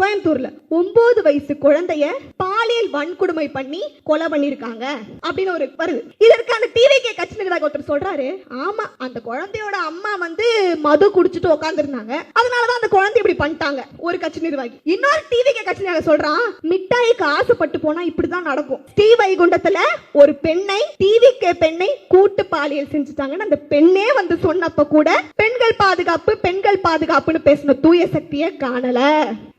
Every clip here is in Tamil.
கோயம்புத்தூர்ல 9 வயசு குழந்தைய பாலியல் வன்கொடுமை பண்ணி கொலை பண்ணிருக்காங்க அப்படின்னு ஒரு வருது. இதற்கான டிவிகே கட்சி நிர்வாகி ஒருத்தர் சொல்றாரு, ஆமா அந்த குழந்தையோட அம்மா மது குடிச்சிட்டு உட்கார்ந்து இருந்தாங்க, அதனாலதான் அந்த குழந்தை இப்படி பண்ணிட்டாங்க ஒரு கட்சி நிர்வாகி. இன்னொரு டிவிகே கட்சி நிர்வாகி சொல்றான், மிட்டாய்க்கு ஆசைப்பட்டு போனா இப்படிதான் நடக்கும். ஸ்ரீவைகுண்டத்துல ஒரு பெண்ணை டிவிகே பெண்ணை கூட்டு பாலியல் செஞ்சுட்டாங்கன்னு அந்த பெண்ணே சொன்னப்ப கூட பெண்கள் பாதுகாப்பு பெண்கள் பாதுகாப்புன்னு பேசின தூய சக்தியை காணல.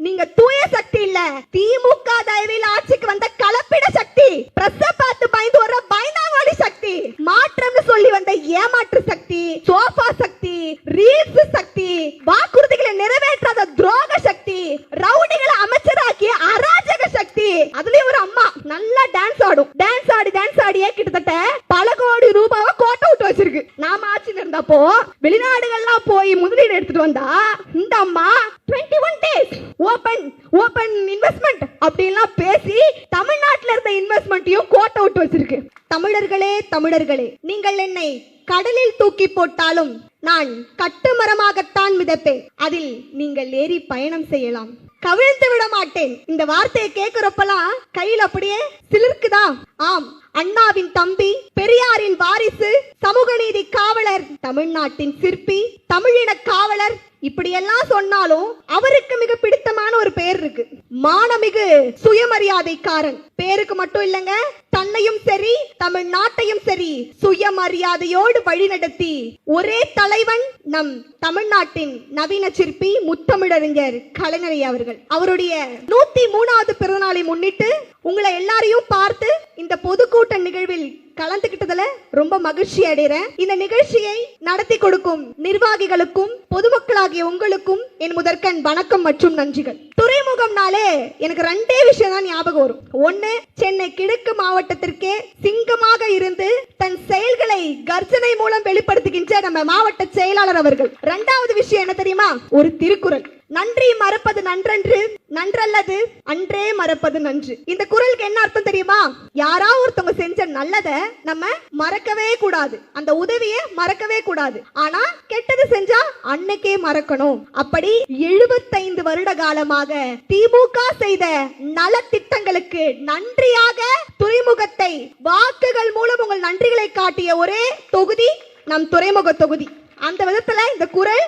நீங்க தூய சக்தி இல்ல, திமுக தயவில் ஆட்சிக்கு வந்த கலப்பிட சக்தி, பிரஸ் பார்த்து பயந்து வர பயந்தாவாடி சக்தி, மாற்றம்னு சொல்லி வந்த ஏமாற்று சக்தி, சோஃபா சக்தி, ரீல்ஸ் சக்தி, வாக்குறுதிகளை நிறைவேற்றாத துரோக சக்தி, ரவுடிகளை அமைச்சராக்கிய அராஜக சக்தி. அதுலயும் ஒரு அம்மா நல்லா டான்ஸ் ஆடும், டான்ஸ் ஆடியே கிட்டத்தட்ட பல கோடி ரூபாவை கோட்டை விட்டு வச்சிருக்கு. நாம ஆட்சியில் இருந்தப்போ வெளிநாடுகள்லாம் போய் முதலீடு எடுத்துட்டு வந்தா இந்த அம்மா 21 days ஓபன் இன்வெஸ்ட்மெண்ட் அப்படிலாம் பேசி தமிழ்நாட்டில் இருந்த இன்வெஸ்ட்மெண்ட்டையும் கோட்டை விட்டு வச்சிருக்கு. தமிழர்களே நீங்கள் என்னை கடலில் தூக்கி போட்டாலும் நான் கட்டுமரமாகத்தான் மிதப்பேன், அதில் நீங்கள் ஏறி பயணம் செய்யலாம், கவிழ்ந்து விட மாட்டேன். இந்த வார்த்தையை கேட்கிறப்பெல்லாம் கையில் அப்படியே சிலிர்க்குதா? ஆம், அண்ணாவின் தம்பி, பெரியாரின் வாரிசு, சமூக நீதி காவலர், தமிழ்நாட்டின் சிற்பி, தமிழின காவலர், இப்படியெல்லாம் சொன்னாலும் அவருக்கு மிக பிடித்தமான ஒரு பெயர் இருக்கு, மானமிகு சுயமரியாதைக்காரன். பேருக்கு மட்டும் இல்லங்க, தன்னையும் சரி தமிழ்நாட்டையும் சரி சுயமரியாதையோடு வழிநடத்தி ஒரே தலைவன் நம் தமிழ்நாட்டின் நவீன சிற்பி முத்தமிழறிஞர் கலைஞர் அவர்கள். அவருடைய 103வது பிறந்தநாளை முன்னிட்டு உங்களை எல்லாரையும் பார்த்து இந்த பொதுக்கூட்ட நிகழ்வில் கலந்துகிட்டதுல ரொம்ப மகிழ்ச்சி அடைகிறேன். இந்த நிகழ்ச்சியை நடத்தி கொடுக்கும் நிர்வாகிகளுக்கும் பொதுமக்களாகிய உங்களுக்கும் என் முதற்கண் வணக்கம் மற்றும் நன்றிகள். துறைமுகம்னாலே எனக்கு 2 விஷயம் தான் ஞாபகம் வரும். ஒன்னு, சென்னை கிழக்கு மாவட்டத்திற்கே சிங்கமாக இருந்து தன் செயல்களை கர்ஜனை மூலம் வெளிப்படுத்துகின்ற நம்ம மாவட்ட செயலாளர் அவர்கள். 2வது விஷயம் என்ன தெரியுமா? ஒரு திருக்குறள், நன்றி மறப்பது நன்றன்று, நன்றல்லது அன்றே மறப்பது நன்று. இந்த குறளுக்கு என்ன அர்த்தம் தெரியுமா? யாராவது ஒருத்தவங்க செஞ்ச நல்லத நம்ம மறக்கவே கூடாது, அந்த உதவியை மறக்கவே கூடாது. ஆனா கெட்டது செஞ்சா அன்னைக்கே மறக்கணும். அப்படி 75 வருட காலமாக திமுக செய்த நலத்திட்டங்களுக்கு நன்றியாக துறைமுகத்தை வாக்குகள் மூலம் உங்கள் நன்றிகளை காட்டிய ஒரே தொகுதி நம் துறைமுக தொகுதி. அந்த விதத்துல இந்த குறள்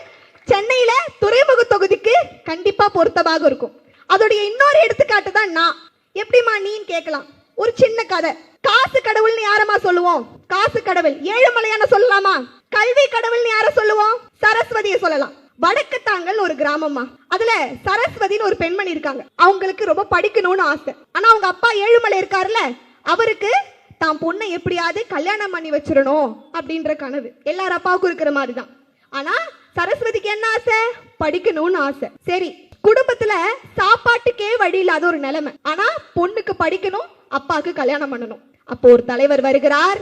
சென்னையில துறைமுக தொகுதிக்கு கண்டிப்பா பொருத்தமாக இருக்கும். அதோடைய இன்னொரு எடுத்துக்காட்டு தான் நான். எப்படிமா நீன்னு கேட்கலாம். ஒரு சின்ன கதை. காசு கடவுள்னு யாரமா சொல்லுவோம்? காசு கடவுள். ஏழுமலையான சொல்லலாமா? கல்வி கடவுள்னு யார சொல்லுவோம்? சரஸ்வதியை சொல்லலாம். வடக்கு தாங்கல் ஒரு கிராமமா, அதுல சரஸ்வதினு ஒரு பெண்மணி இருக்காங்க. அவங்களுக்கு ரொம்ப படிக்கணும்னு ஆசை. ஆனா அவங்க அப்பா ஏழுமலை இருக்காருல்ல, அவருக்கு தான் பொண்ணை எப்படியாவது கல்யாணம் பண்ணி வச்சிடணும் அப்படின்ற கனவு எல்லார் அப்பாவுக்கும் இருக்கிற மாதிரி தான். ஆனா சரஸ்வதிக்கு என்ன ஆசை? படிக்கணும்னு ஆசை. சரி, குடும்பத்துல சாப்பாட்டுக்கே வழி இல்லாத ஒரு நிலைமை. ஆனா பொண்ணுக்கு படிக்கணும், அப்பாவுக்கு கல்யாணம் பண்ணணும். அப்போ ஒரு தலைவர் வருகிறார்.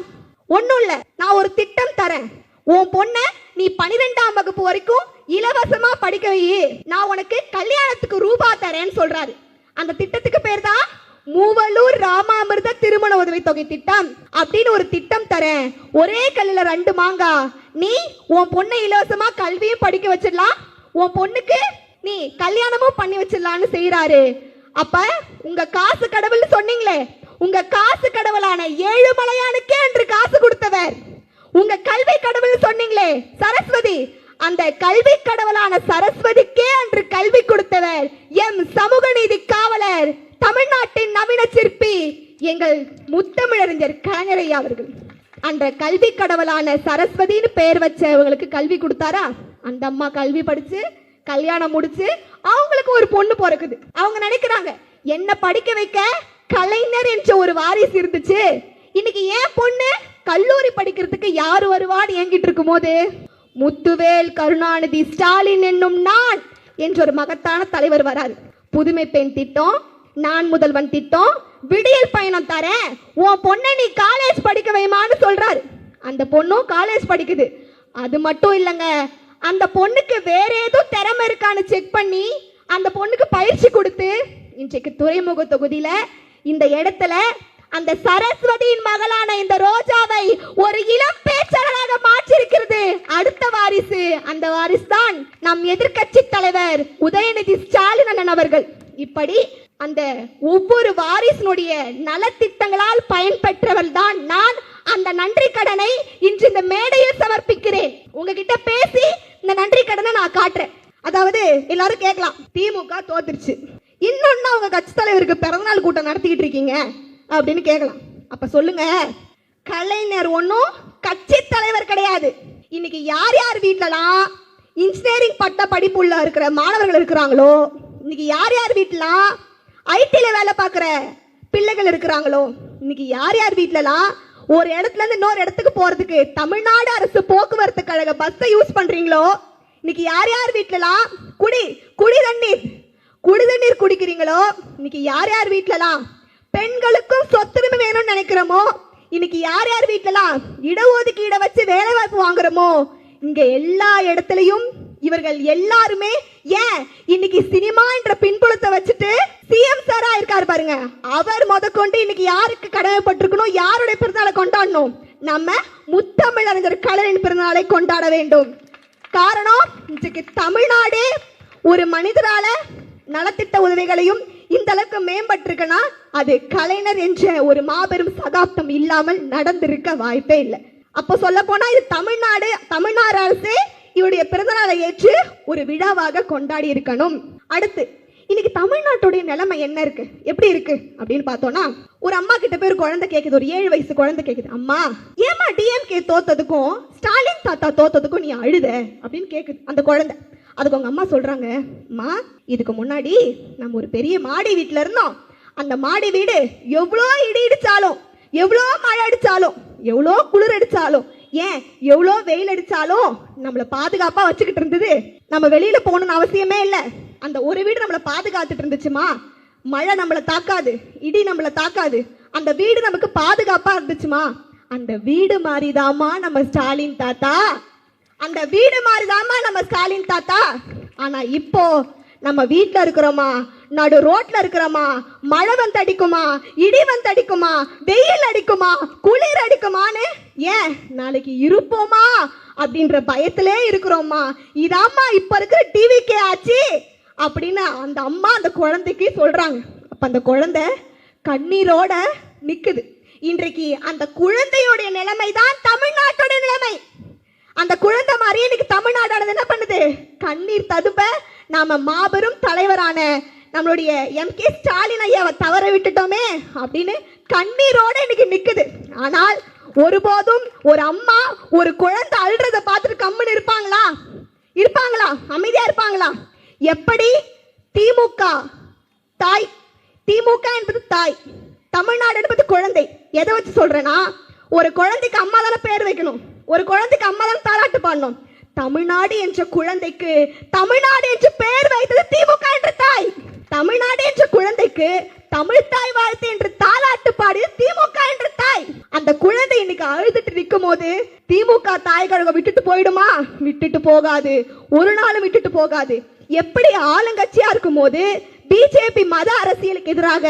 ஒண்ணும் இல்ல, நான் ஒரு திட்டம் தரேன், உன் பொண்ண நீ 12ஆம் வகுப்பு வரைக்கும் இலவசமா படிக்க வை, நான் உனக்கு கல்யாணத்துக்கு ரூபா தரேன்னு சொல்றாரு. அந்த திட்டத்துக்கு பேர் தான் மூவலூர் ராமாமிர்த திருமண உதவி தொகை திட்டம் அப்படின்னு ஒரு திட்டம் தரேன். ஒரே கல்லுல 2 மாங்கா, நீ உன் பொண்ணை இலவசமா கல்வியும் படிக்க வச்சிடலாம், உன் பொண்ணுக்கு நீ கல்யாணமும் பண்ணி வச்சிடலான்னு செய்யறாரு. அப்ப உங்க காசு கடவுள் சொன்னீங்களே, உங்க காசு கடவுளான ஏழுமலையானுக்கே என்று காசு கொடுத்தவர். உங்க கல்வி கடவுள் சொன்னீங்களே சரஸ்வதி, அந்த கல்வி கடவுளான சரஸ்வதிக்கே அன்று கல்வி கொடுத்தவர் எம் சமூக நீதி காவலர், தமிழ்நாட்டின் நவீன சிற்பி, எங்கள் முத்தமிழறிஞர் கலைஞர் அவர்கள். அந்த கல்வி கடவுளான சரஸ்வதினு பெயர் வச்சவங்களுக்கு கல்வி கொடுத்தாரா? அந்த அம்மா கல்வி படிச்சு கல்யாணம் முடிச்சு அவங்களுக்கு ஒரு பொண்ணு பிறக்குது. அவங்க நினைக்கிறாங்க, என்ன படிக்க வைக்க கலைஞர் என்ற ஒரு வாரிசு இருந்துச்சு, இன்னைக்கு ஏன் பொண்ணு கல்லூரி படிக்கிறதுக்கு யாரு வருவான்னு ஏங்கிட்டு இருக்கும் போது முத்துவேல் கருணாநிதி ஸ்டாலின் என்னும் நான் என்ற ஒரு மகத்தான தலைவர் வராரு. புதுமை பெண் திட்டம், நான் முதல்வன் திட்டம், விடியல் பயணம் தரேன், உன் பொண்ணை நீ காலேஜ் படிக்க வைமான்னு சொல்றாரு. அந்த பொண்ணும் காலேஜ் படிக்குது. அது மட்டும் இல்லைங்க, அந்த பொண்ணுக்கு வேற ஏதோ திறமை இருக்கான்னு செக் பண்ணி அந்த பொண்ணுக்கு பயிற்சி கொடுத்து இன்றைக்கு துறைமுக தொகுதியில இந்த இடத்துல அந்த சரஸ்வதியின் மகளான இந்த ரோஜாவை ஒரு இளம் பேச்சாளராக மாற்றிருக்கிறது அடுத்த வாரிசு. அந்த வாரிசு தான் நம் எதிர்க்கட்சி தலைவர் உதயநிதி ஸ்டாலின் அண்ணன் அவர்கள். இப்படி அந்த ஒவ்வொரு வாரிசினுடைய நலத்திட்டங்களால் பயன்பெற்றவள் தான் நான். அந்த நன்றி கடனை இன்று இந்த மேடையில் சமர்ப்பிக்கிறேன். உங்ககிட்ட பேசி இந்த நன்றி கடனை நான் காட்டுறேன். அதாவது எல்லாரும் கேட்கலாம், திமுக தோத்துருச்சு, இன்னொன்னு அவங்க கட்சி தலைவருக்கு பிறந்தநாள் கூட்டம் நடத்திக்கிட்டு இருக்கீங்க அப்படின்னு கேட்கலாம். அப்ப சொல்லுங்க, கலைஞர் ஒன்னும் கட்சி தலைவர் கிடையாது. இன்னைக்கு யார் யார் வீட்டிலலாம் இன்ஜினியரிங் பட்ட படிப்புள்ள இருக்கிற மாணவர்கள் இருக்கிறாங்களோ, இன்னைக்கு யார் யார் வீட்டிலாம் ஐடில வேலை பார்க்குற பிள்ளைகள் இருக்கிறாங்களோ, இன்னைக்கு யார் யார் வீட்டிலலாம் ஒரு இடத்துல இருந்து இன்னொரு இடத்துக்கு போறதுக்கு தமிழ்நாடு அரசு போக்குவரத்து கழக பஸ்ஸை யூஸ் பண்றீங்களோ, இன்னைக்கு யார் யார் வீட்டிலலாம் குடி தண்ணீர் குடிக்கிறீங்களோ, இன்னைக்கு யார் யார் வீட்டிலலாம் பெண்களுக்கும் சொத்துரிமை வேணும்னு நினைக்கிறோமோ, இன்னைக்கு யார் யார் வீட்டிலலாம் இடஒதுக்கீடை வச்சு வேலை வாய்ப்பு வாங்குறோமோ, இங்க எல்லா இடத்துலயும் இவர்கள் எல்லாருமே ஏன் இன்னைக்கு சினிமா என்ற பின்புலத்தை வச்சுட்டு சிஎம் சாரா இருக்காரு பாருங்க, அவர் முதற்கொண்டு இன்னைக்கு யாருக்கு கடமைப்பட்டிருக்கணும், யாருடைய பிறந்தநாளை கொண்டாடணும், நம்ம முத்தமிழறிஞர் கலைஞரின் பிறந்தநாளை கொண்டாட வேண்டும். காரணம், இன்றைக்கு தமிழ்நாடு ஒரு மனிதரால நலத்திட்ட உதவிகளையும் இந்த அளவுக்கு மேம்பட்டிருக்குன்னா அது கலைஞர் என்ற ஒரு மாபெரும் சகாப்தம் இல்லாமல் நடந்திருக்க வாய்ப்பே இல்லை. அப்போ சொல்ல போனா இது தமிழ்நாடு அரசே இவருடைய பிறந்தநாளை ஏற்று ஒரு விழாவாக கொண்டாடி இருக்கணும். அடுத்து இன்னைக்கு தமிழ்நாட்டுடைய நிலைமை என்ன இருக்கு, எப்படி இருக்கு அப்படின்னு பார்த்தோம்னா, ஒரு அம்மா கிட்ட போய் ஒரு குழந்தை கேக்குது, ஒரு 7 வயசு குழந்தை கேக்குது, அம்மா ஏமா டிஎம்கே தோத்ததுக்கும் ஸ்டாலின் தாத்தா தோத்ததுக்கும் நீ அழுத அப்படின்னு கேக்குது அந்த குழந்தை. அதுக்கு அவங்க அம்மா சொல்றாங்க, அம்மா இதுக்கு முன்னாடி நம்ம ஒரு பெரிய மாடி வீட்டுல இருந்தோம், அந்த மாடி வீடு எவ்வளோ இடி இடிச்சாலும், எவ்வளோ மழை அடிச்சாலும், எவ்வளோ குளிர் அடிச்சாலும், ஏன் எவ்வளோ வெயில் அடிச்சாலும் நம்மளை பாதுகாப்பா வச்சுக்கிட்டு இருந்தது. நம்ம வெளியில போகணும்னு அவசியமே இல்லை, அந்த ஒரு வீடு நம்மளை பாதுகாத்துட்டு இருந்துச்சுமா. மழை நம்மளை தாக்காது, இடி நம்மளை தாக்காது, அந்த வீடு நமக்கு பாதுகாப்பா இருந்துச்சுமா. அந்த வீடு மாதிரிதாமா நம்ம ஸ்டாலின் தாத்தா, அந்த வீடு மாதிரிதாமா நம்ம ஸ்டாலின் தாத்தா. ஆனா இப்போ நம்ம வீட்டுல இருக்கிறோமா, நடு ரோட்ல இருக்கிறோமா, மழை வந்து அடிக்குமா, இடி வந்து அடிக்குமா, வெயில் அடிக்குமா, குளிர் அடிக்குமான்னு ஏன் நாளைக்கு இருப்போமா அப்படின்ற பயத்திலே இருக்கிறோமா. இதாம்மா இப்ப இருக்கிற டிவிக்கே ஆச்சு அப்படின்னு அந்த அம்மா அந்த குழந்தைக்கு சொல்றாங்க. அப்ப அந்த குழந்தை கண்ணீரோட நிக்குது. இன்றைக்கு அந்த குழந்தையோடைய நிலைமை தான் தமிழ்நாட்டோட நிலைமை. அந்த குழந்தை மாதிரி இன்னைக்கு தமிழ்நாடு என்ன பண்ணுது, கண்ணீர் ததும்ப நாம மாபெரும் தலைவரான நம்மளுடைய எம்.கே. ஸ்டாலின் ஐயாவை தவற விட்டுட்டோமே அப்படின்னு கண்ணீரோட இன்னைக்கு நிக்குது. ஆனால் ஒருபோதும் ஒரு அம்மா ஒரு குழந்தை அழுறத பார்த்துட்டு கம்முன்னு இருப்பாங்களா? அமைதியா இருப்பாங்களா? எப்படி திமுக தாய், திமுக என்பது தாய், தமிழ்நாடு என்பது குழந்தை. எதை வச்சு சொல்றேன்னா, ஒரு குழந்தைக்கு அம்மா தானே பேர் வைக்கணும், ஒரு குழந்தைக்கு அம்மா தானே தாலாட்டு பாடணும். தமிழ்நாடு என்ற குழந்தைக்கு தமிழ்நாடு என்று பெயர் வைத்தது திமுக என்ற தாய். தமிழ்நாடு என்ற குழந்தைக்கு தமிழ் தாய் வாழ்த்து என்று தாலாட்டு பாடியது திமுக என்ற தாய். அந்த குழந்தை இன்னைக்கு அழுதுட்டு நிற்கும் போது திமுக தாய் கழகம் விட்டுட்டு போயிடுமா? விட்டுட்டு போகாது, ஒரு நாளும் விட்டுட்டு போகாது. எப்படி ஆளுங்கட்சியா இருக்கும் போது பிஜேபி மத அரசியலுக்கு எதிராக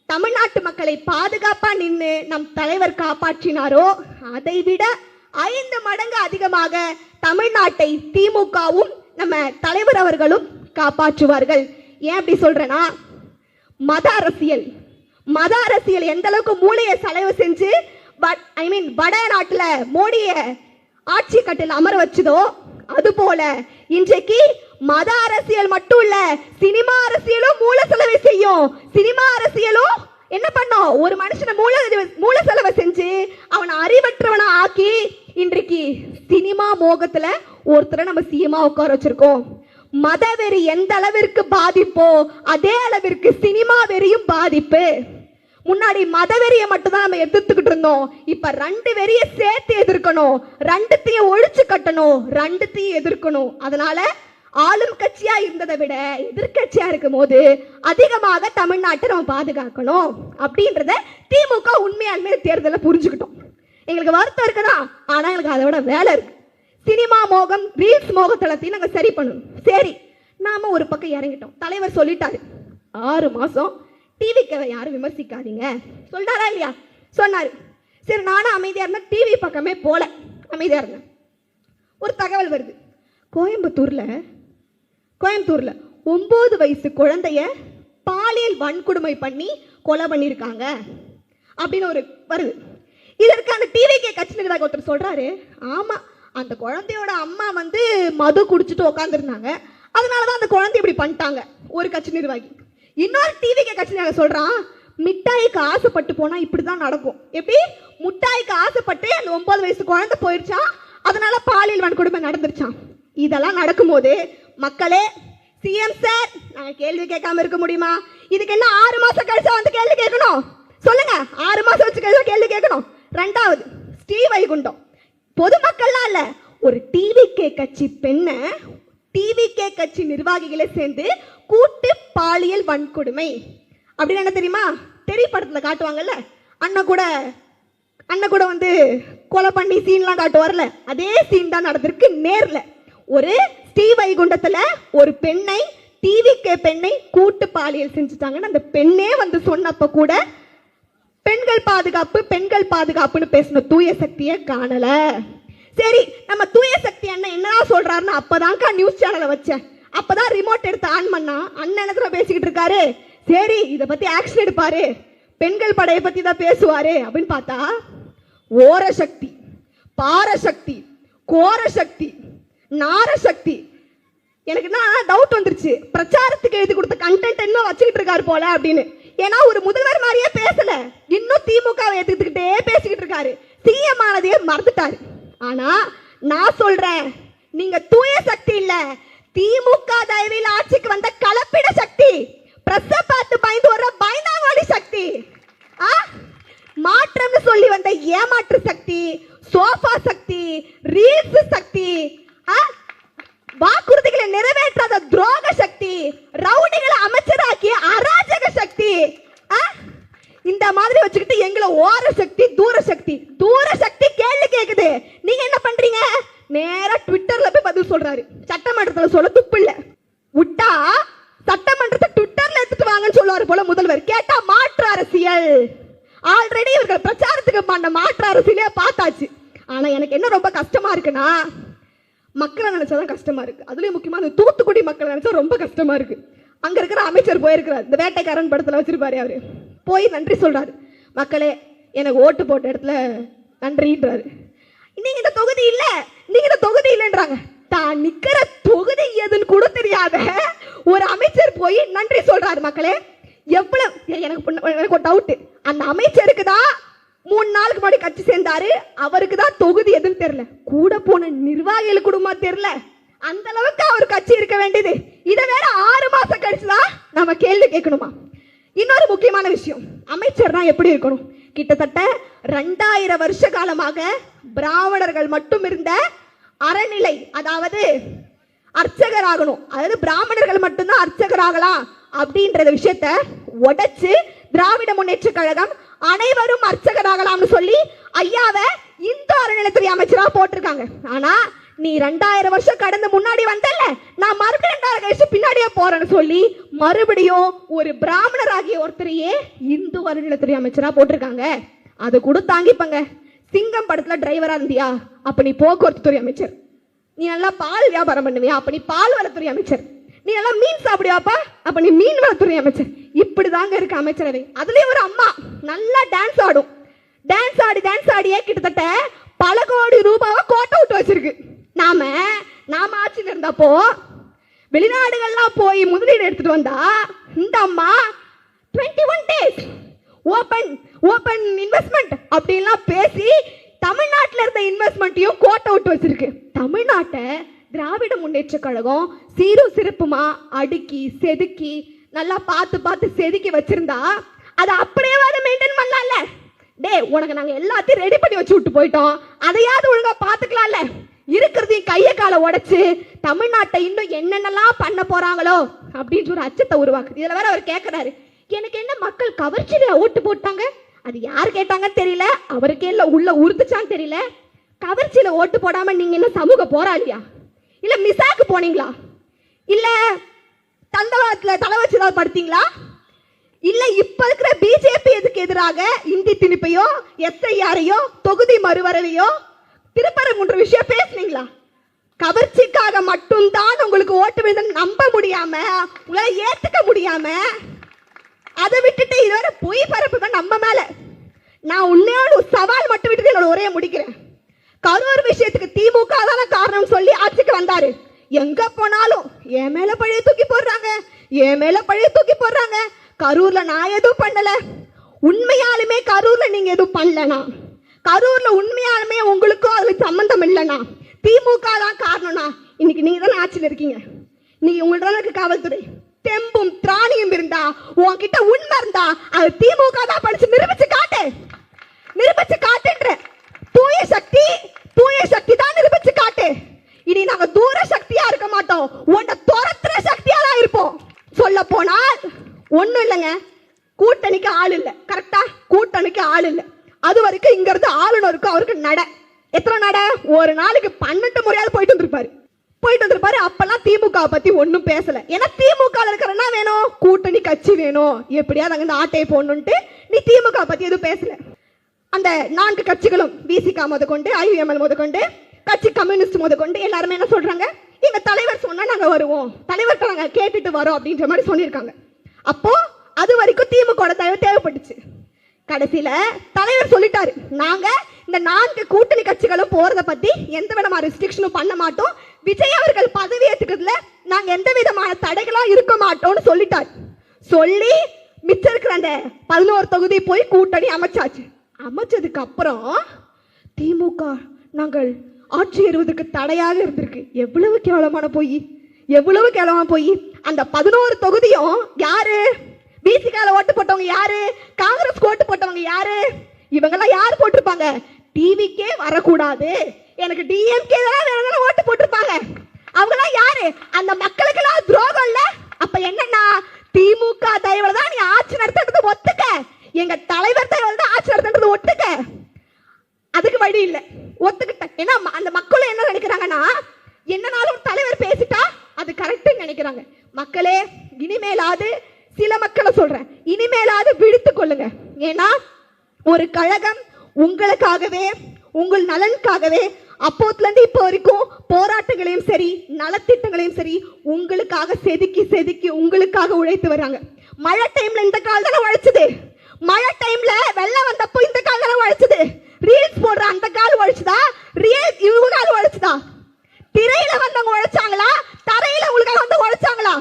தமிழ்நாட்டு மக்களை பாதுகாப்பா நின்று நம் தலைவர் காப்பாற்றினாரோ, அதை விட 5 மடங்கு அதிகமாக தமிழ்நாட்டை திமுகவும் நம்ம தலைவர் அவர்களும் காப்பாற்றுவார்கள். ஏன் அப்படி சொல்றேன்னா, மத அரசியல் எந்த அளவுக்கு மூளையை செலவு செஞ்சு வட நாட்டுல மோடிய ஆட்சி கட்டில் அமர வச்சதோ, அது போல இன்றைக்கு மத அரசியல் மட்டும் இல்ல, சினிமா அரசியலும் மூல செலவை செய்யும். சினிமா அரசியலும் என்ன பண்ணோம், ஒரு மனுஷனை மூல செலவை செஞ்சு அவனை அறிவற்றவனா ஆக்கி இன்றைக்கு சினிமா மோகத்துல ஒருத்தரை நம்ம சிஎம்மா உட்கார வச்சிருக்கோம். மதவெறி எந்த அளவிற்கு பாதிப்போ அதே அளவிற்கு சினிமா வெறியும் பாதிப்பு. முன்னாடி மதவெறியை மட்டும் தான் நம்ம எதிர்த்துக்கிட்டு இருந்தோம், இப்ப 2 வெறிய சேர்த்து எதிர்க்கணும், 2த்தையும் ஒழிச்சு கட்டணும், 2த்தையும் எதிர்க்கணும். அதனால ஆளும் கட்சியா இருந்ததை விட எதிர்கட்சியா இருக்கும் போது அதிகமாக தமிழ்நாட்டை நம்ம பாதுகாக்கணும் அப்படின்றத திமுக உண்மையாலுமே தேர்தலை புரிஞ்சுக்கிட்டோம். எங்களுக்கு வருத்தம் இருக்குதா, ஆனா எங்களுக்கு அதை விட வேலை இருக்கு. சினிமா மோகம், ரீல்ஸ் மோகத்தளத்தையும் நாங்க சரி பண்ணணும். சரி, நாம ஒரு பக்கம் இறங்கிட்டோம். தலைவர் சொல்லிட்டாரு, 6 மாசம் டிவிக்கு யாரும் விமர்சிக்காதீங்க சொல்றாரா இல்லையா? சொன்னாரு. சரி, நானும் அமைதியா இருந்தேன், டிவி பக்கமே போல அமைதியா இருந்தேன். ஒரு தகவல் வருது, கோயம்புத்தூர்ல 9 வயசு குழந்தைய பாலியல் வன்கொடுமை பண்ணி கொலை பண்ணியிருக்காங்க அப்படின்னு ஒரு வருது. இதற்கான டிவிகே கட்சி நிர்வாகி ஒருத்தர் சொல்றாரு, ஆமா அந்த குழந்தையோட அம்மா வந்து மது குடிச்சிட்டு உட்காந்துருந்தாங்க, அதனாலதான் அந்த குழந்தை இப்படி பண்ணிட்டாங்க ஒரு கட்சி நிர்வாகி. இன்னொரு டிவிகே கட்சி நிர்வாகி சொல்றான், மிட்டாய்க்கு ஆசைப்பட்டு போனா இப்படிதான் நடக்கும். எப்படி முட்டாய்க்கு ஆசைப்பட்டு அந்த 9 வயசு குழந்தை போயிருச்சா, அதனால பாலியல் வன்கொடுமை நடந்துருச்சான். இதெல்லாம் நடக்கும்போது மக்களே, சிஎம் சார் நாங்க கேள்வி கேட்காம இருக்க முடியுமா? இதுக்கு என்ன 6 மாசம் கழிச்சா வந்து கேள்வி கேட்கணும்? சொல்லுங்க, 6 மாசம் வச்சு கழிச்சா கேள்வி கேட்கணும். ரெண்டாவது, ஸ்ரீவைகுண்டம் பொதுமக்கள்லாம் இல்ல, ஒரு டிவிகே கட்சி பெண்ணை டிவிகே கட்சி நிர்வாகிகளை சேர்ந்து கூட்டு பாலியல் வன்கொடுமை அப்படின்னு என்ன தெரியுமா? திரைப்படத்துல காட்டுவாங்கல்ல, அண்ணன் கூட வந்து கொலை பண்ணி சீன்லாம் காட்டுவார்ல, அதே சீன் தான் நடந்திருக்கு நேர்ல. ஒரு ஸ்ரீவைகுண்டத்துல ஒரு பெண்ணை டிவிகே பெண்ணை கூட்டு பாலியல் செஞ்சுட்டாங்கன்னு அந்த பெண்ணே வந்து சொன்னப்ப கூட பெண்கள் பாதுகாப்புன்னு பேசின தூய சக்தியை காணல. சரி, நம்ம தூய சக்தி அண்ணன் என்னதான் சொல்றாருன்னு அப்பதான்க்கா நியூஸ் சேனலை வச்சேன். அப்பதான் ரிமோட் எடுத்து ஆன் பண்ணா அண்ணன் பேசிக்கிட்டு இருக்காரு. சரி, இத பத்தி ஆக்ஷன் எடுப்பாரு, பெண்கள் படையை பத்தி தான் பேசுவாரு அப்படின்னு பார்த்தா ஓரசக்தி, பாரசக்தி, கோரசக்தி, நாரசக்தி. எனக்கு என்ன டவுட் வந்துருச்சு, பிரச்சாரத்துக்கு எழுதி கொடுத்த கண்டென்ட் இன்னும் வச்சுக்கிட்டு இருக்காரு போல அப்படின்னு. ஏன்னா ஒரு முதல்வர் மாதிரியே பேசல, இன்னும் திமுகவை ஏத்துக்கிட்டே பேசிக்கிட்டு இருக்காரு. சிஎம் ஆனதையே மறந்துட்டாரு. ஆனா நான் சொல்றேன், நீங்க தூய சக்தி இல்ல, திமுக தயவில் ஆட்சிக்கு வந்த கலப்பிட சக்தி, பிரச பார்த்து பயந்து வர பயந்தாவாளி சக்தி, மாற்றம்னு சொல்லி வந்த ஏமாற்று சக்தி, சோஃபா சக்தி, ரீல்ஸ் சக்தி, வாக்குறுதிகளை நிறைவேற்றாத துரோக சக்தி, ரவுடிகளை அமைச்சராக்கிய அராஜக சக்தி, இந்த மாதிரி வச்சுக்கிட்டு எங்களை ஓர சக்தி, தூர சக்தி கேள்வி கேக்குது. நீங்க என்ன பண்றீங்க? நேரா ட்விட்டர்ல போய் பதில் சொல்றாரு. சட்டமன்றத்துல சொல்ல துப்பு இல்ல, விட்டா சட்டமன்றத்தை ட்விட்டர்ல எடுத்துட்டு வாங்கன்னு சொல்லுவாரு போல முதல்வர். கேட்டா மாற்று அரசியல். ஆல்ரெடி இவர்கள் பிரச்சாரத்துக்கு பண்ண மாற்று அரசியலே பார்த்தாச்சு. ஆனா எனக்கு என்ன ரொம்ப கஷ்டமா இருக்குன்னா, மக்களை நினைச்சாதான் கஷ்டமா இருக்கு. அதுலயும் முக்கியமா அந்த தூத்துக்குடி மக்களை நினைச்சா ரொம்ப கஷ்டமா இருக்கு. அங்க இருக்கிற அமைச்சர் போயிருக்கிறார், இந்த வேட்டைக்காரன் படத்துல வச்சிருப்பாரு, அவரு போய் நன்றி சொல்றாரு. மக்களே, எனக்கு ஓட்டு போட்ட இடத்துல நன்றின்றாரு. நீங்க இந்த தொகுதி இல்ல, நீங்க இந்த தொகுதி இல்லைன்றாங்க. தான் நிக்கிற தொகுதி எதுன்னு கூட தெரியாத ஒரு அமைச்சர் போய் நன்றி சொல்றாரு. மக்களே, எவ்வளவு எனக்கு ஒரு டவுட், அந்த அமைச்சருக்கு தான் 3 நாளுக்கு முன்னாடி கட்சி சேர்ந்தாரு, அவருக்கு தான் தொகுதி எதுன்னு தெரியல, கூட போன நிர்வாகிகள் குடும்பமா தெரியல. அந்த அளவுக்கு அவர் கட்சி இருக்க வேண்டியது. இதை வேற 6 மாசம் கழிச்சுதான் நம்ம கேள்வி கேட்கணுமா? இன்னொரு முக்கியமான விஷயம், அமைச்சர்னா எப்படி இருக்கணும்? கிட்டத்தட்ட 2000 வருஷ காலமாக பிராமணர்கள் மட்டும் இருந்த அறநிலை, அதாவது அர்ச்சகர் ஆகணும், அதாவது பிராமணர்கள் மட்டும்தான் அர்ச்சகர் ஆகலாம் அப்படின்ற விஷயத்தை உடைச்சு திராவிட முன்னேற்ற கழகம் அனைவரும் அர்ச்சகர் ஆகலாம்னு சொல்லி ஐயாவை இந்து அறநிலைத்துறை அமைச்சரா போட்டிருக்காங்க. ஆனா நீ 2000 வருஷம் கடந்து முன்னாடி வந்தல்ல, நான் மறுபடியும் 2000 கழிச்சு பின்னாடியே போறேன்னு சொல்லி மறுபடியும் ஒரு பிராமணர் ஆகிய ஒருத்தரையே இந்து அறநிலைத்துறை அமைச்சரா போட்டிருக்காங்க. அது கூட தாங்கிப்பங்க. சிங்கம் படத்துல டிரைவரா இருந்தியா, அப்ப நீ போக்குவரத்து துறை அமைச்சர். நீ நல்லா பால் வியாபாரம் பண்ணுவியா, அப்ப நீ பால் வளத்துறை அமைச்சர். நீ நல்லா மீன் சாப்பிடுவாப்பா, அப்ப நீ மீன் வளத்துறை அமைச்சர். இப்படிதாங்க இருக்கு அமைச்சரவை. அதுலயும் ஒரு அம்மா நல்லா டான்ஸ் ஆடும், டான்ஸ் ஆடியே கிட்டத்தட்ட பல கோடி ரூபாவை கோட்டை விட்டு வச்சிருக்கு. நாம ஆட்சியில் இருந்தப்போ வெளிநாடுகள்லாம் போய் முதலீடு எடுத்துட்டு வந்தா இந்த அம்மா 21 days ஓபன் இன்வெஸ்ட்மெண்ட் அப்படின்லாம் பேசி தமிழ்நாட்டில் இருந்த இன்வெஸ்ட்மெண்ட்டையும் கோட்டை விட்டு வச்சிருக்கு. தமிழ்நாட்டை திராவிட முன்னேற்ற கழகம் சீரும் சிறப்புமா அடுக்கி செதுக்கி நல்லா பார்த்து செதுக்கி வச்சிருந்தா அதை அப்படியே மெயின்டைன் பண்ணலாம்ல. டே, உனக்கு நாங்க எல்லாத்தையும் ரெடி பண்ணி வச்சு விட்டு போயிட்டோம், அதையாவது ஒழுங்கா பாத்துக்கலாம்ல. இருக்கிறதையும் கைய காலை உடைச்சு தமிழ்நாட்டை இன்னும் என்னென்னலாம் பண்ண போறாங்களோ அப்படின்னு ஒரு அச்சத்தை உருவாக்குது. இதுல வேற அவர் கேட்கிறாரு, எனக்கு என்ன மக்கள் கவர்ச்சியில ஓட்டு போட்டாங்க, அது யார் கேட்டாங்கன்னு தெரியல, அவருக்கே இல்ல உள்ள உறுத்துச்சான்னு தெரியல. கவர்ச்சியில ஓட்டு போடாம நீங்க என்ன சமூக போராளியா, இல்ல மிசாக்கு போனீங்களா, இல்ல தண்டவாளத்துல தலை வச்சு ஏதாவது படுத்தீங்களா, இல்ல இப்ப இருக்கிற பிஜேபி எதுக்கு எதிராக இந்தி திணிப்பையோ எஸ்ஐஆரையோ தொகுதி மறுவரையோ திருப்பரங்குன்ற விஷயம் பேசுனீங்களா? கவர்ச்சிக்காக மட்டும்தான் உங்களுக்கு ஓட்டு விழுந்து நம்ப முடியாம, உங்களால ஏத்துக்க முடியாம அதை விட்டுட்டு இதுவரை பொய் பரப்புங்க நம்ம மேல. நான் உன்னையோட சவால் மட்டும் விட்டுட்டு என்னோட உரையை முடிக்கிறேன். கரூர் விஷயத்துக்கு திமுக தான் காரணம் சொல்லி ஆட்சிக்கு வந்தாரு. எங்க போனாலும் என் மேல பழைய தூக்கி போடுறாங்க, என் மேல பழைய தூக்கி போடுறாங்க. கரூர்ல நான் எதுவும் பண்ணல. உண்மையாலுமே கரூர்ல நீங்க எதுவும் பண்ணலனா, கரூர்ல உண்மையாலுமே உங்களுக்கும் அதுல சம்பந்தம் இல்லைனா, திமுக தான் காரணம்னா, இன்னைக்கு நீங்க தானே ஆட்சியில் இருக்கீங்க. நீங்க உங்கள்ட்ட காவல்துறை தெம்பும் திராணியும் இருந்தா, உன்கிட்ட உண்மை இருந்தா, அது திமுக தான் படிச்சு நிரூபிச்சு காட்டு, நிரூபிச்சு காட்டுன்ற. தூய சக்தி தான் நிரூபிச்சு காட்டு. இனி நாங்க தூர சக்தியா இருக்க மாட்டோம், உன்ட துரத்துற சக்தியா தான் இருப்போம். சொல்ல போனால் ஒண்ணும் இல்லைங்க, கூட்டணிக்கு ஆள் இல்ல. கரெக்டா, கூட்டணிக்கு ஆள் இல்ல. அது வரைக்கும் இங்க இருந்து ஆளுநருக்கும் அவருக்கு நட. எத்தனை நட? ஒரு நாளைக்கு 12 முறையாவது போயிட்டு வந்திருப்பாரு. அப்பெல்லாம் திமுக பத்தி ஒன்னும் பேசல. ஏன்னா திமுக இருக்கிறன்னா வேணும், கூட்டணி கட்சி வேணும், எப்படியாவது அங்க ஆட்டையை போடணும்ட்டு நீ திமுக பத்தி எதுவும் பேசல. அந்த 4 கட்சிகளும் விசிக முதற்கொண்டு, IUML முதற்கொண்டு, கட்சி கம்யூனிஸ்ட் முதற்கொண்டு எல்லாருமே என்ன சொல்றாங்க, எங்க தலைவர் சொன்னா நாங்க வருவோம், தலைவர்கிட்ட நாங்க கேட்டுட்டு வரோம் அப்படின்ற மாதிரி சொல்லியிருக்காங்க. அப்போ அது வரைக்கும் திமுக தேவைப்பட்டுச்சு. கடைசியில தலைவர் சொல்லிட்டாரு, நாங்க இந்த 4 கூட்டணி கட்சிகளும் போறத பத்தி எந்த விதமான ரெஸ்ட்ரிக்ஷனும் பண்ண மாட்டோம், விஜய் அவர்கள் பதவி ஏற்றுக்கிறதுல நாங்க எந்த விதமான தடைகளா இருக்க மாட்டோம்னு சொல்லிட்டாரு. சொல்லி மிச்சம் இருக்கிற அந்த 11 தொகுதி போய் கூட்டணி அமைச்சாச்சு. அமைச்சதுக்கு அப்புறம் திமுக நாங்கள் ஆட்சி ஏறுவதற்கு தடையாக இருந்திருக்கு. எவ்வளவு கேவலமான போய், எவ்வளவு கேவலமா போய். அந்த 11 தொகுதியும் யாரு? பிசிகால ஓட்டு போட்டவங்க யாரு? காங்கிரஸ் ஓட்டு போட்டவங்க யாரு? இவங்கெல்லாம் யார் போட்டிருப்பாங்க? டிவிக்கே வரக்கூடாது, எனக்கு டிஎம்கே தான் ஓட்டு போட்டிருப்பாங்க. அவங்கெல்லாம் யாரு? அந்த மக்களுக்கு எல்லாம் துரோகம் இல்ல. அப்ப என்னன்னா, திமுக தயவுல தான் நீ ஆட்சி நடத்துறது ஒத்துக்க, எங்க தலைவர் தயவுல தான் ஆட்சி நடத்துறது ஒத்துக்க. அதுக்கு வழி இல்ல, ஒத்துக்கிட்ட. ஏன்னா அந்த மக்களும் என்ன நினைக்கிறாங்கன்னா, என்னனாலும் தலைவர் பேசிட்டா அது கரெக்ட் நினைக்கிறாங்க. மக்களே, இனிமேலாவது சில மக்களை சொல்றேன், இனிமேலாவது விழித்துக் கொள்ளுங்க. ஏன்னா ஒரு கழகம் உங்களுக்காகவே, உங்கள் நலனுக்காகவே அப்போத்துல இருந்து இப்போ வரைக்கும் போராட்டங்களையும் சரி, நலத்திட்டங்களையும் சரி உங்களுக்காக செதுக்கி செதுக்கி உங்களுக்காக உழைத்து வர்றாங்க. மழை டைம்ல இந்த கால் தானே உழைச்சது, மழை டைம்ல வெள்ளம் வந்தப்போ இந்த கால் தானே உழைச்சது. ரீல்ஸ் போடுற அந்த கால் உழைச்சதா, இவங்க கால் உழைச்சதா? திரையில வந்தவங்க உழைச்சாங்களா, தரையில உங்களுக்காக வந்து உழைச்சாங்களா?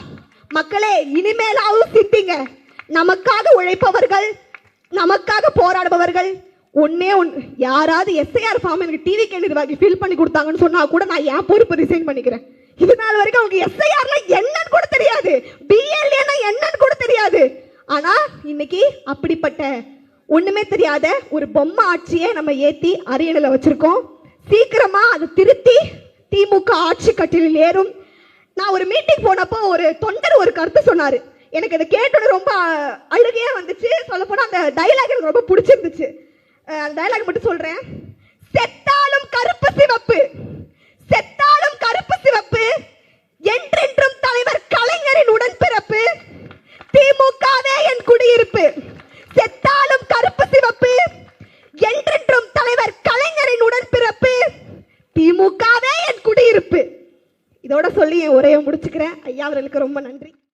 மக்களே, இனிமேலாவது சிந்திங்க. நமக்காக உழைப்பவர்கள், நமக்காக போராடுபவர்கள் ஒன்னே ஒன்று, யாராவது SIR ஃபார்ம் எனக்கு டிவி நிர்வாகி ஃபில் பண்ணி கொடுத்தாங்கன்னு சொன்னா கூட நான் என் பொறுப்பு ரிசைன் பண்ணிக்கிறேன். இது நாள் வரைக்கும் அவங்க SIRல என்னன்னு கூட தெரியாது, BLA என்னன்னு கூட தெரியாது. ஆனா இன்னைக்கு அப்படிப்பட்ட ஒண்ணுமே தெரியாத ஒரு பொம்மை ஆட்சியை நம்ம ஏத்தி அரியணையில வச்சிருக்கோம். சீக்கிரமா அதை திருத்தி திமுக ஆட்சி கட்டிலில் ஏறும். நான் ஒரு மீட்டிங் போனப்போ ஒரு தொண்டர் ஒரு கருத்து சொன்னாரு, எனக்கு இதை கேட்டோட ரொம்ப அழுகையா வந்துச்சு. சொல்ல போனா அந்த டைலாக் எனக்கு ரொம்ப பிடிச்சிருந்துச்சு. அந்த டைலாக் மட்டும் சொல்றேன். செத்தாலும் கருப்பு சிவப்பு, செத்தாலும் கருப்பு சிவப்பு, என்றென்றும் தலைவர் கலைஞரின் உடன்பிறப்பு, திமுகவே என் குடியிருப்பு. செத்தாலும் கருப்பு சிவப்பு, என்றென்றும் தலைவர் கலைஞரின் உடன்பிறப்பு, திமுகவே என் குடியிருப்பு. இதோட சொல்லி என் உரையை முடிச்சுக்கிறேன். ஐயா அவர்களுக்கு ரொம்ப நன்றி.